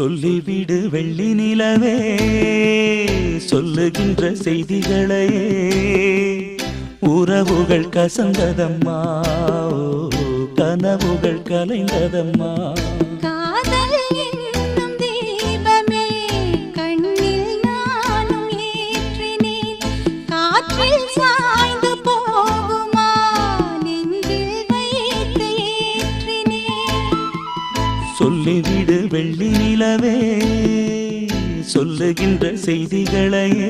சொல்லிவிடு வெள்ளி நிலவே சொல்லுகின்ற செய்திகளையே உறவுகள் கசந்ததம்மா கனவுகள் கலைந்ததம்மா சொல்லிவிடு வெள்ளி நிலவே சொல்லுகின்ற செய்திகளையே